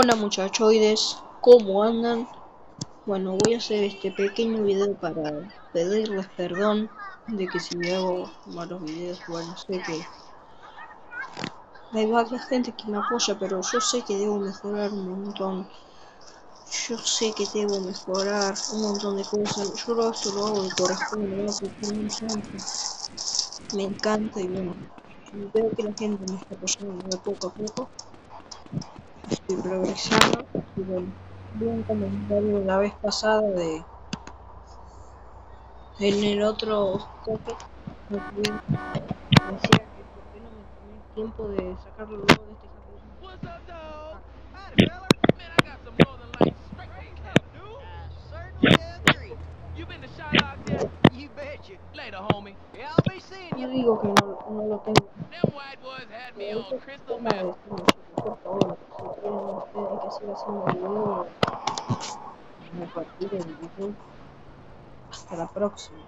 Hola muchachoides, ¿cómo andan? Bueno, voy a hacer este pequeño video para pedirles perdón de que si hago malos videos. Bueno, sé que hay varias gente que me apoya, pero yo sé que debo mejorar un montón. Yo sé que debo mejorar un montón de cosas. Esto lo hago de corazón, lo hago porque me encanta y bueno, veo que la gente me está apoyando de poco a poco. Estoy progresando y bueno, vi un comentario la vez pasada en el otro toque decía que por qué no me tomé el tiempo de sacarlo luego de este capítulo. What's up, dog? Howdy, fella. Man, I got some Northern Lights straight from the camp, dude. I certainly agree. You been to Shylock yet? You betcha. Later, homie. Yeah, I'll be seeing No you. digo que no lo tengo, Them white boys had me pero on es crystal forma meth. de decirme, chicos, por favor, si quieren ustedes que siga haciendo videos, compartir el video. Hasta la próxima.